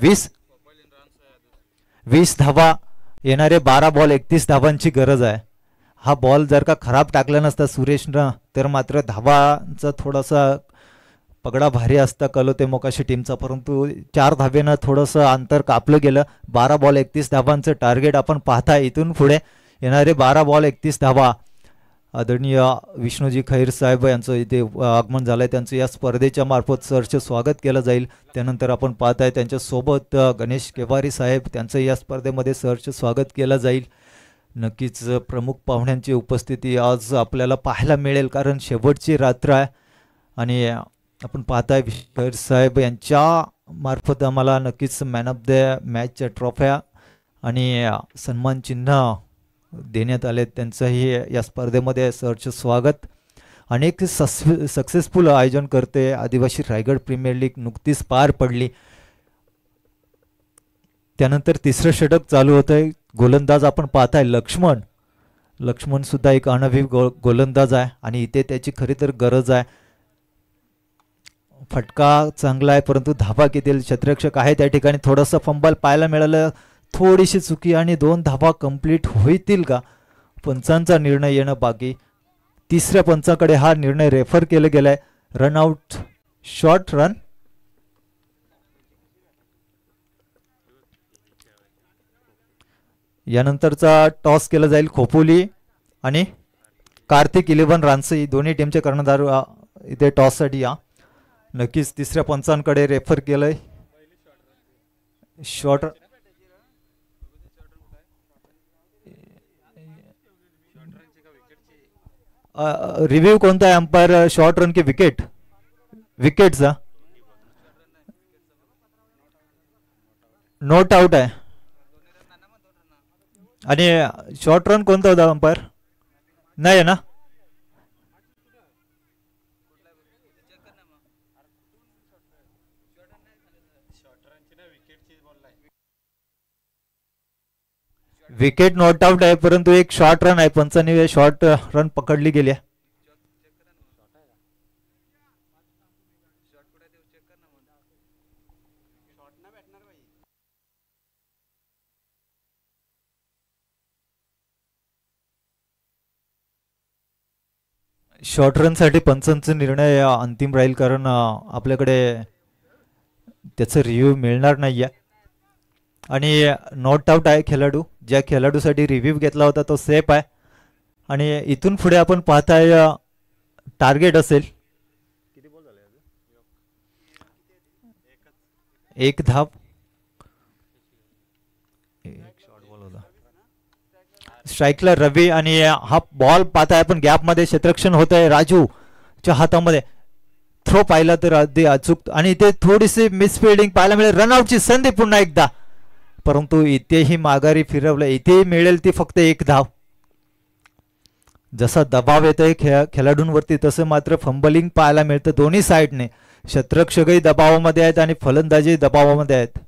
20 धावा, येणारे 12 बॉल 31 धावांची गरज आहे. हा बॉल जर का खराब टाकला नसता सुरेशनं तर मात्र धावांचा थोडासा पगडा भारी असता कलोते मोकाशी टीमचा, परंतु 4 धावेनं थोडंसं अंतर कापलं गेलं. 12 बॉल 31 धावांचं टार्गेट आपण पाहताय. इथून पुढे येणारे 12 बॉल 31 धावा. आदरणीय विष्णूजी खैर साहेब यांचं इथे आगमन झालंय. त्यांचं या स्पर्धेच्या मार्फत सरच स्वागत केलं जाईल. त्यानंतर आपण पाहताय त्यांच्यासोबत गणेश केवारी साहेब, त्यांचं या स्पर्धेमध्ये सरच स्वागत केलं जाईल. नक्कीच प्रमुख पाहुण्यांची उपस्थिती आज आपल्याला पाहायला मिळेल, कारण शेवटची रात्र आहे आणि आपण पाहताय खैर साहेब यांच्या मार्फत आम्हाला नक्कीच मॅन ऑफ द मॅचच्या ट्रॉफ्या आणि सन्मान चिन्ह देण्यात आले. त्यांचंही या स्पर्धेमध्ये सरचं स्वागत. अनेक सक्सेसफुल आयोजन करते आदिवासी रायगड प्रीमियर लीग नुकतीच पार पडली. त्यानंतर तिसरं षटक चालू होतंय. गोलंदाज आपण पाहताय लक्ष्मण सुद्धा एक अनुभवी गोलंदाज आहे आणि इथे त्याची खरी तर गरज आहे. फटका चांगला आहे परंतु धावा किती क्षेत्ररक्षक आहे त्या ठिकाणी. थोडंसं फंबल पाहायला मिळालं, थोडीशी चुकी आणि 2 धावा कंप्लीट होतील का, पंचांचा निर्णय येणं बाकी. तिसऱ्या पंचाकडे हा निर्णय रेफर केला गेलाय. Run out, short run. यानंतरचा टॉस केला जाईल. खोपोली आणि कार्तिक 11 रानसे दोन्ही टीमचे कर्णधार इथे टॉससाठी या. नक्कीच तिसऱ्या पंचांकडे रेफर केलंय. शॉर्ट रिव्ह्यू कोणता आहे अंपायर, शॉर्ट रन की विकेटचा नोट आउट आहे. आणि शॉर्ट रन कोणता होता अंपायर, नाही आहे ना. विकेट नॉट आउट आहे परंतु एक शॉर्ट रन आहे. पंचांनी शॉर्ट रन पकडली गेली आहे. शॉर्ट रन साठी पंचांचा निर्णय अंतिम राहील, कारण आपल्याकडे त्याचं रिव्ह्यू मिळणार नाहीये. आणि नॉट आउट आहे खेळाडू. ज्या खेळाडूसाठी रिव्ह्यू घेतला होता तो सेफ आहे. आणि इथून पुढे आपण पाहताय टार्गेट असेल 1 धाव. स्ट्राईकला रवी आणि हा बॉल पाहताय आपण गॅपमध्ये क्षेत्ररक्षण होत आहे राजूच्या हातामध्ये. थ्रो पाहिला तर अगदी अचूक आणि इथे थोडीशी मिसफिल्डिंग पाहायला मिळेल. रनआउटची संधी पुन्हा एकदा. परंतु इथेही माघारी फिरवलं. इथेही मिळेल ती फक्त एक धाव. जसा दबाव येतोय खेळाडूंवरती तसं मात्र फंबलिंग पाहायला मिळतं दोन्ही साईडने. क्षेत्ररक्षकही दबावामध्ये आहेत आणि फलंदाजी दबावामध्ये आहेत.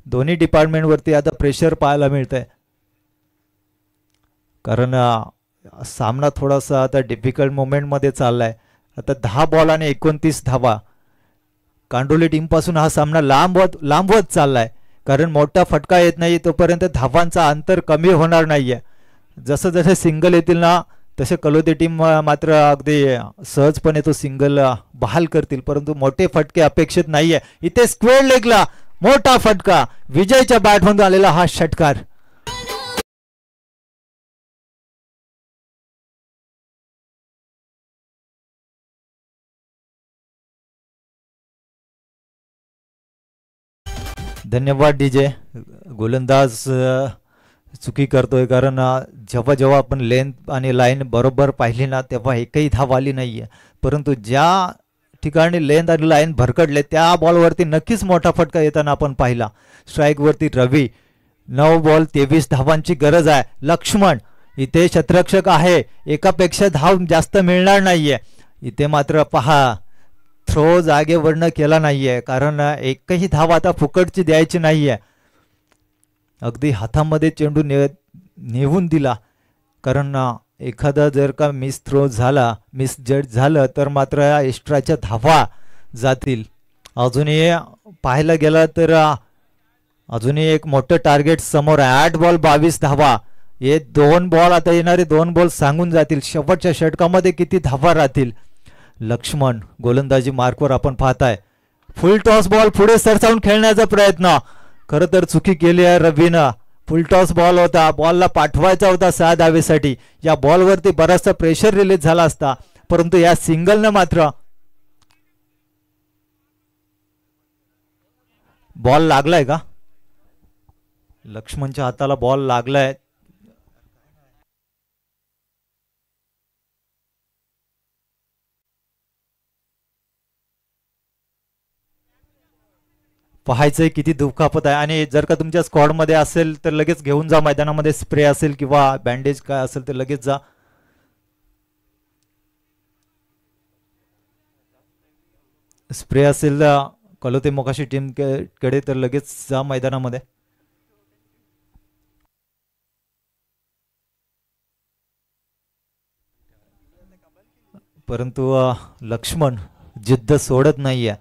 दोन्ही डिपार्टमेंटवरती आता प्रेशर पाहायला मिळतंय, कारण सामना थोडासा आता डिफिकल्ट मोमेंटमध्ये चाललाय. आता 10 बॉल आणि 29 धावा. कांडोली टीमपासून हा सामना लांबवत चाललाय, कारण मोठा फटका येत नाही तोपर्यंत धावांचा अंतर कमी होणार नाहीये. जसं जसे सिंगल येतील ना तसे कलोते टीम मात्र अगदी सहजपणे तो सिंगल बहाल करतील, परंतु मोठे फटके अपेक्षित नाहीये. इथे स्क्वेअर लेगला मोठा फटका, विजयच्या बॅटमधून आलेला हा षटकार. धन्यवाद डीजे. गोलंदाज चुकी करतोय, कारण जेव्हा जेव्हा आपण लेंथ आणि लाईन बरोबर पाहिली ना तेव्हा एकही धाव आली नाहीये, परंतु ज्या ठिकाणी लेंथ आणि लाईन भरकडले त्या बॉलवरती नक्कीच मोठा फटका येताना आपण पाहिला. स्ट्राईकवरती रवी. 9 बॉल 23 धावांची गरज आहे. लक्ष्मण इथे क्षेत्ररक्षक आहे, एकापेक्षा धाव जास्त मिळणार नाहीये. इथे मात्र पहा थ्रो जागेवरनं केला नाहीये, कारण एकही धाव आता फुकटची द्यायची नाहीये. अगदी हातामध्ये चेंडू नेऊन दिला, कारण एखादा जर का मिस थ्रो झाला, मिस जज झालं तर मात्र एक्स्ट्राच्या धावा जातील. अजूनही पाहायला गेला तर अजूनही एक मोठं टार्गेट समोर आहे. 8 बॉल 22 धावा. हे 2 बॉल आता येणारे 2 बॉल सांगून जातील शेवटच्या षटकामध्ये किती धावा राहतील. लक्ष्मण गोलंदाजी मार्कवर आपण पाहताय. फुल टॉस बॉल पुढे सरसावून खेळण्याचा प्रयत्न. खरं तर चुकी केली आहे रवीनं. फुल टॉस बॉल होता, बॉलला पाठवायचा होता 6 धावेसाठी. या बॉलवरती बराचसा प्रेशर रिलीज झाला असता, परंतु या सिंगलनं मात्र बॉल लागलाय का? लक्ष्मणच्या हाताला बॉल लागलाय. पाहायचंय किती दुखापत आहे, आणि जर का तुमच्या स्क्वॉड मध्ये असेल तर लगेच घेऊन जा. मैदानामध्ये स्प्रे असेल किंवा बँडेज काय असेल तर लगेच जा. स्प्रे असेल कलोते मोकाशी टीम कडे तर लगेच जा मैदानामध्ये. परंतु लक्ष्मण जिद्द सोडत नाहीये.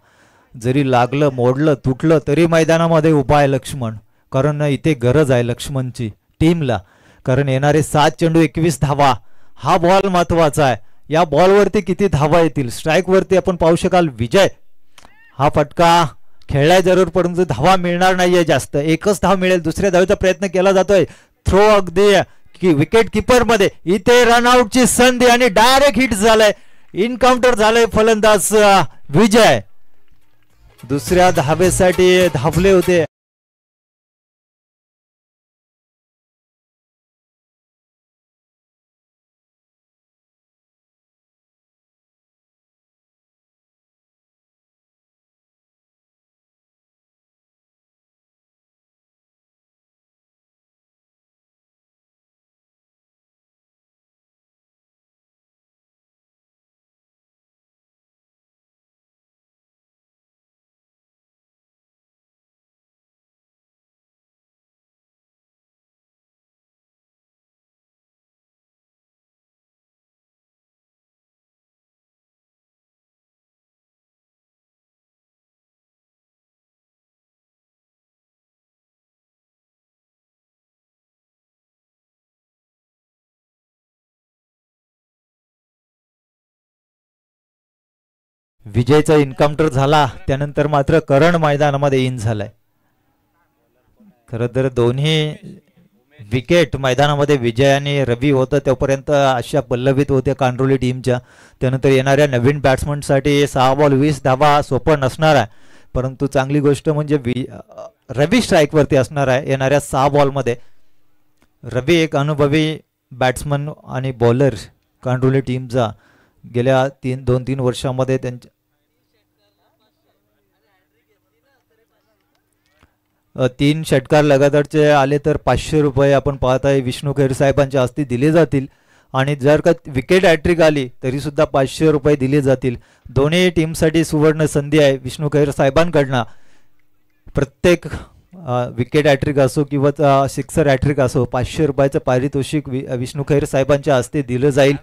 जरी लागलं, मोडलं, तुटलं तरी मैदानामध्ये उभा आहे लक्ष्मण, कारण इथे गरज आहे लक्ष्मणची टीमला. कारण येणारे 7 चेंडू 21 धावा, हा बॉल महत्वाचा आहे. या बॉलवरती किती धावा येतील? स्ट्राईकवरती आपण पाहू शकाल विजय. हा फटका खेळलाय जरूर, परंतु धावा मिळणार नाहीये जास्त. एकच धाव मिळेल. दुसऱ्या धावेचा प्रयत्न केला जातोय. थ्रो अगदी विकेट किपर मध्ये. इथे रनआउटची संधी आणि डायरेक्ट हिट झालंय. इनकाउंटर झालंय. फलंदाज विजय दुसऱ्या धावेसाठी धावले होते. विजयचा इन्काउंटर झाला, त्यानंतर मात्र करण मैदानामध्ये इन झालाय. खरं तर दोन्ही विकेट मैदानामध्ये विजय आणि रवी होतं तोपर्यंत अशा पल्लवित होत्या कांडोली टीमच्या. त्यानंतर येणाऱ्या नवीन बॅट्समनसाठी 6 बॉल 20 धावा सोपं नसणार आहे, परंतु चांगली गोष्ट म्हणजे रवी स्ट्राईकवरती असणार आहे येणाऱ्या 6 बॉलमध्ये. रवी एक अनुभवी बॅट्समन आणि बॉलर कांडोली टीमचा. गेल्या 2-3 वर्षामध्ये त्यांच्या 3 षटकार लगातारचे आले तर 500 रुपये आपण पाहत आहे विष्णू खैर साहेबांच्या हस्ते दिले जातील. आणि जर का विकेट हॅट्रिक आली तरी सुद्धा 500 रुपये दिले जातील. दोन्ही टीमसाठी सुवर्ण संधी आहे विष्णू खैर साहेबांकडनं. प्रत्येक विकेट हॅट्रिक असो किंवा सिक्सर हॅट्रिक असो 500 रुपयाचं पारितोषिक विष्णू खैर साहेबांच्या हस्ते दिलं जाईल.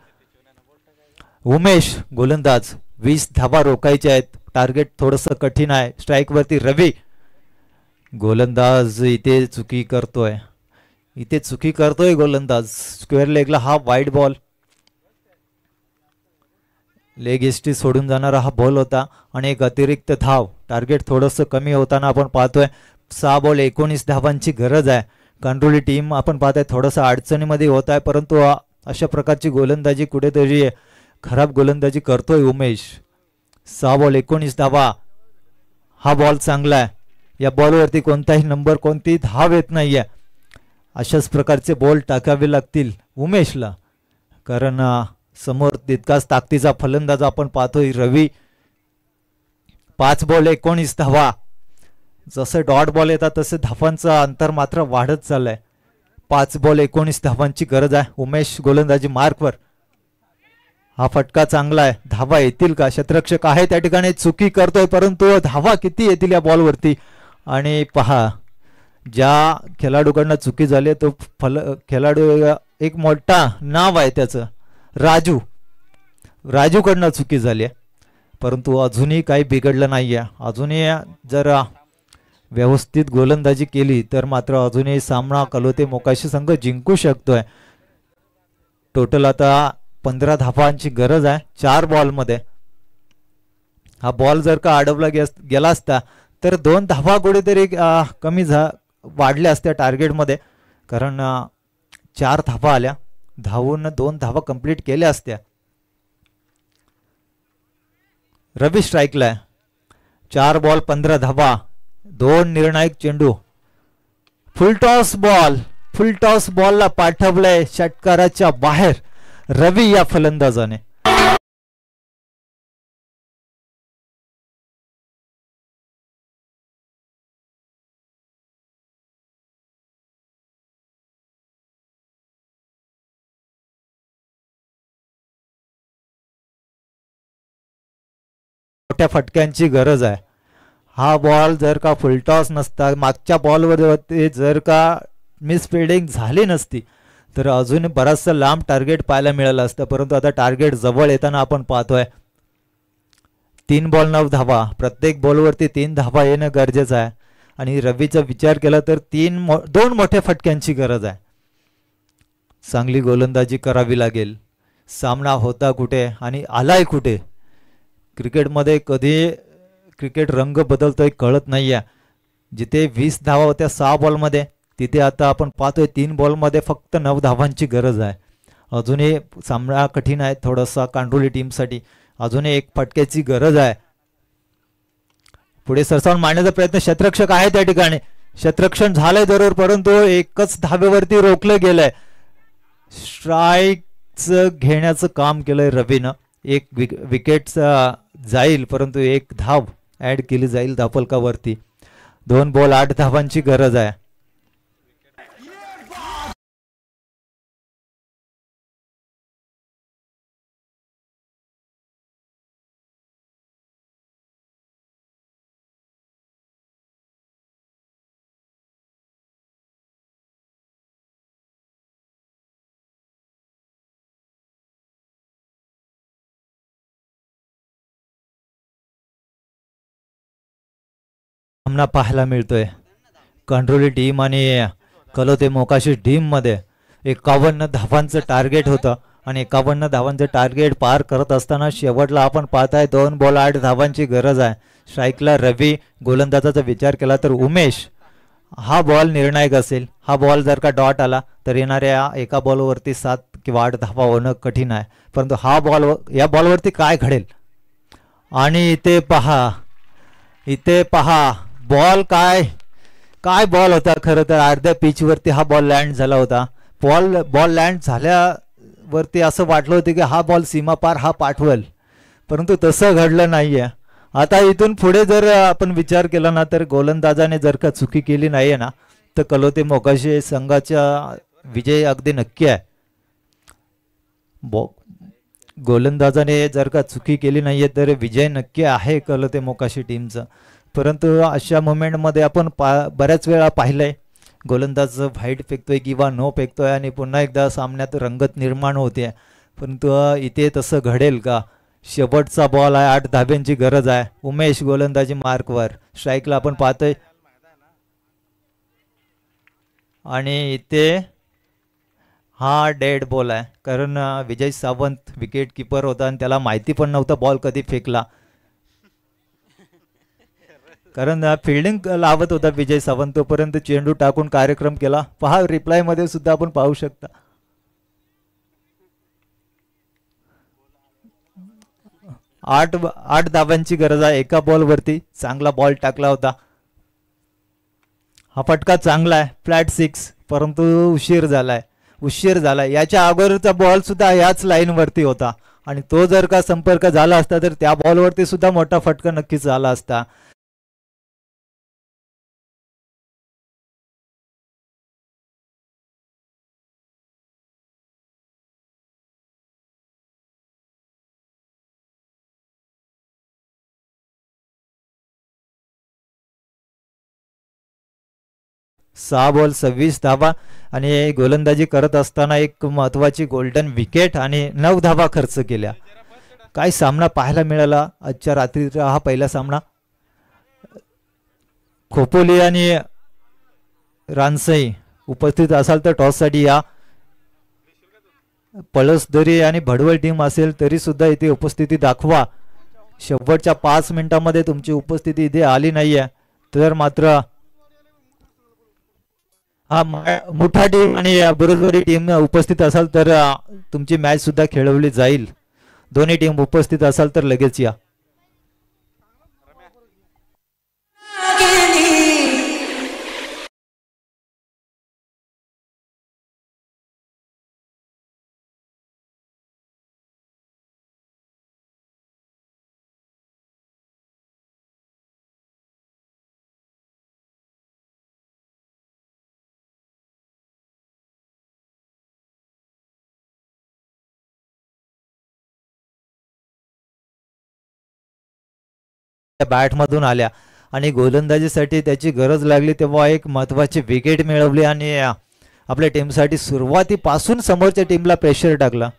उमेश गोलंदाज 20 धावा रोखायच्या आहेत. टार्गेट थोडंसं कठीण आहे. स्ट्राईकवरती रवी गोलंदाज इथे चुकी करतोय गोलंदाज. स्क्वेअर लेगला हा वाईड बॉल, लेग एसटी सोडून जाणारा हा बॉल होता आणि एक अतिरिक्त धाव. टार्गेट थोडंसं कमी होताना आपण पाहतोय. 6 बॉल 19 धावांची गरज आहे. कांडोली टीम आपण पाहतोय थोडंसं अडचणीमध्ये होत आहे, परंतु अशा प्रकारची गोलंदाजी कुठेतरी खराब गोलंदाजी करतोय उमेश. 6 बॉल 19 धावा. हा बॉल चांगला आहे. या बॉलवरती कोणताही नंबर, कोणतीही धाव येत नाहीये. अशाच प्रकारचे बॉल टाकावे लागतील उमेशला, कारण समोर तितकाच ताकदीचा फलंदाज आपण पाहतोय रवी. 5 बॉल 19 धावा. जसे डॉट बॉल येतात तसे धावांचं अंतर मात्र वाढत चाललंय. 5 बॉल 19 धावांची गरज आहे. उमेश गोलंदाजी मार्कवर. हा फटका चांगला आहे. धावा येतील का? क्षेत्ररक्षक आहे त्या ठिकाणी, चुकी करतोय, परंतु धावा किती येतील या बॉलवरती? आणि पहा, ज्या खेळाडूकडनं चुकी झाली तो खेळाडू एक मोठा नाव आहे त्याचं, राजूकडनं चुकी झाली आहे, परंतु अजूनही काही बिघडलं नाहीये. अजूनही जर व्यवस्थित गोलंदाजी केली तर मात्र अजूनही सामना कलोते मोकाशी संघ जिंकू शकतोय. टोटल आता 15 धावांची गरज आहे 4 बॉलमध्ये. हा बॉल जर का अडवला गेला असता तर 2 धावा कुठेतरी कमी वाढल्या असत्या टार्गेटमध्ये, कारण 4 धावा आल्या. धावून 2 धावा कंप्लीट केल्या असत्या. रवी स्ट्राईकला आहे. 4 बॉल 15 धावा. 2 निर्णायक चेंडू. फुलटॉस बॉलला पाठवलंय षटकाराच्या बाहेर रवी या फलंदाजाने. मोठ्या फटक्यांची गरज आहे. हा बॉल जर का फुलटॉस नसता, मागच्या बॉलवर जर का मिसफिल्डिंग झाली नसती तर अजून बराचसा लांब टार्गेट पाहायला मिळालं असतं, परंतु आता टार्गेट जवळ येताना आपण पाहतोय. 3 बॉल 9 धावा. प्रत्येक बॉलवरती 3 धावा येणं गरजेचं आहे. आणि रवीचा विचार केला तर 2 मोठ्या फटक्यांची गरज आहे. चांगली गोलंदाजी करावी लागेल. सामना होता कुठे आणि आलाय कुठे? क्रिकेटमध्ये कधी क्रिकेट रंग बदलतोय कळत नाहीये. जिथे 20 धावा होत्या 6 बॉलमध्ये, तिथे आता आपण पाहतोय 3 बॉलमध्ये फक्त 9 धावांची गरज आहे. अजूनही सामना कठीण आहे थोडासा कांडोली टीमसाठी. अजूनही 1 फटक्याची गरज आहे. पुढे सरसावून मारण्याचा प्रयत्न क्षेत्ररक्षक आहे त्या ठिकाणी. क्षेत्ररक्षण झालंय जरूर, परंतु 1च धावेवरती रोखलं गेलंय. स्ट्राईकचं घेण्याचं काम केलंय रवीनं. 1 विकेट जाईल, परंतु 1 धाव ऍड केली जाईल धावफलकावरती. 2 बॉल 8 धावांची गरज आहे. सामना पाहायला मिळतोय कांडोली टीम आणि कलोते मोकाशी टीम मध्ये. 51 धावांचं टार्गेट होतं आणि 51 धावांचं टार्गेट पार करत असताना शेवटला आपण पाहताय 2 बॉल 8 धावांची गरज आहे. स्ट्राईकला रवी. गोलंदाजाचा विचार केला तर उमेश. हा बॉल निर्णायक असेल. हा बॉल जर का डॉट आला तर येणाऱ्या एका बॉलवरती 7 किंवा 8 धावा होणं कठीण आहे, परंतु हा बॉल, या बॉलवरती काय घडेल? आणि इथे पहा बॉल काय बॉल होता. खरं तर अर्ध्या पिचवरती हा बॉल लँड झाला होता. बॉल लँड झाल्यावरती असं वाटलं होतं की हा बॉल सीमा पार हा पाठवल, परंतु तसं घडलं नाहीये. आता इथून पुढे जर आपण विचार केला ना तर गोलंदाजाने जर का चुकी केली नाहीये ना तर कलोते मोकाशी संघाचा विजय अगदी नक्की आहे. गोलंदाजाने जर का चुकी केली नाहीये तर विजय नक्की आहे कलोते मोकाशी टीमचा. परंतु अशा मोमेंटमध्ये आपण बऱ्याच वेळा पाहिलंय गोलंदाज व्हाईट फेकतोय किंवा नो फेकतोय आणि पुन्हा एकदा सामन्यात रंगत निर्माण होते. परंतु इथे तसं घडेल का? शेवटचा बॉल आहे, 8 धाब्यांची गरज आहे. उमेश गोलंदाजी मार्कवर, स्ट्राईकला आपण पाहतोय आणि इथे हा डेड बॉल आहे कारण विजय सावंत विकेट किपर होता आणि त्याला माहिती पण नव्हता बॉल कधी फेकला. कारण फिल्डिंग लावत होता विजय सावंत, तोपर्यंत चेंडू टाकून कार्यक्रम केला. पहा रिप्लाय मध्ये सुद्धा आपण पाहू शकता. आठ धावांची गरज आहे एका बॉल वरती. चांगला बॉल टाकला होता. हा फटका चांगला आहे, फ्लॅट 6, परंतु उशीर झालाय. याच्या अगोदरचा बॉल सुद्धा याच लाईन वरती होता आणि तो जर का संपर्क झाला असता तर त्या बॉल वरती सुद्धा मोठा फटका नक्कीच झाला असता. सहा बॉल 26 धावा आणि गोलंदाजी करत असताना एक महत्वाची गोल्डन विकेट आणि 9 धावा खर्च केल्या. काय सामना पाहायला मिळाला आजच्या रात्रीचा हा पहिला सामना. खोपोली आणि रानसई उपस्थित असाल तर टॉससाठी या. पळसदरी आणि भडवळ टीम असेल तरी सुद्धा इथे उपस्थिती दाखवा. शेवटच्या 5 मिनिटांमध्ये तुमची उपस्थिती इथे आली नाहीये तर मात्र हा मोठा टीम आणि बरोबरी टीम उपस्थित असाल तर तुमची मॅच सुद्धा खेळवली जाईल. दोन्ही टीम उपस्थित असाल तर लगेच या. बॅटमधून आल्या आणि गोलंदाजीसाठी त्याची गरज लागली तेव्हा एक महत्वाची विकेट मिळवली आणि आपल्या टीमसाठी सुरुवातीपासून समोरच्या टीमला प्रेशर टाकला.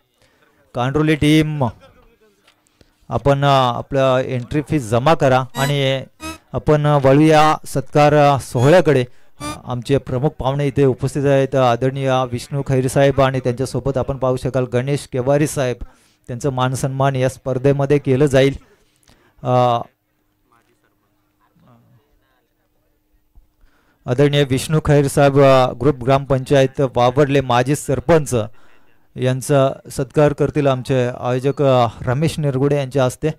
कांड्रोली टीम आपण आपलं एंट्री फी जमा करा आणि आपण वळूया सत्कार सोहळ्याकडे. आमचे प्रमुख पाहुणे इथे उपस्थित आहेत. आदरणीय विष्णू खैरे साहेब आणि त्यांच्यासोबत आपण पाहू शकाल गणेश केवारी साहेब. त्यांचं मान सन्मान या स्पर्धेमध्ये केलं जाईल. आदरणीय विष्णू खैर साहेब ग्रुप ग्रामपंचायत वावरले माजी सरपंच यांचा सत्कार करतील आमचे आयोजक रमेश निरगुडे यांच्या हस्ते.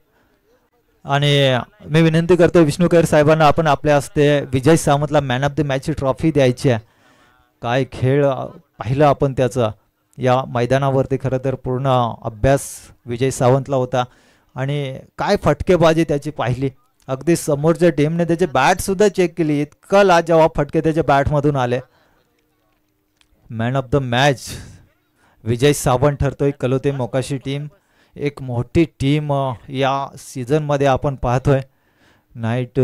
आणि मी विनंती करतो विष्णू खैर साहेबांना आपण आपल्या हस्ते विजय सावंतला मॅन ऑफ द मॅचची ट्रॉफी द्यायची आहे. काय खेळ पाहिलं आपण त्याचा या मैदानावरती. खरं तर पूर्ण अभ्यास विजय सावंतला होता आणि काय फटकेबाजी त्याची पाहिली. अगदी समोरच्या टीमने त्याचे बॅट सुद्धा चेक केली. इतका लाजवाब फटके त्याच्या बॅटमधून आले. Man of the match Vijay Sawant ठरतोय. कलोते मोकाशी टीम एक मोठी टीम या सीझनमध्ये आपण पाहतोय. नाईट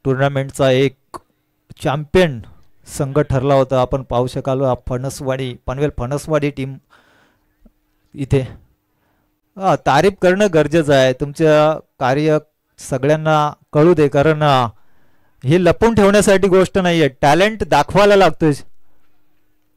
टुर्नामेंटचा एक चॅम्पियन संघ ठरला होता. आपण पाहू शकाल फणसवाडी पनवेल फणसवाडी टीम इथे. तारीफ करणं गरजेचं आहे. तुमचं कार्य सगळ्यांना कळू दे कारण हे लपवून ठेवण्यासाठी गोष्ट नाहीये. टॅलेंट दाखवायला लागतोय.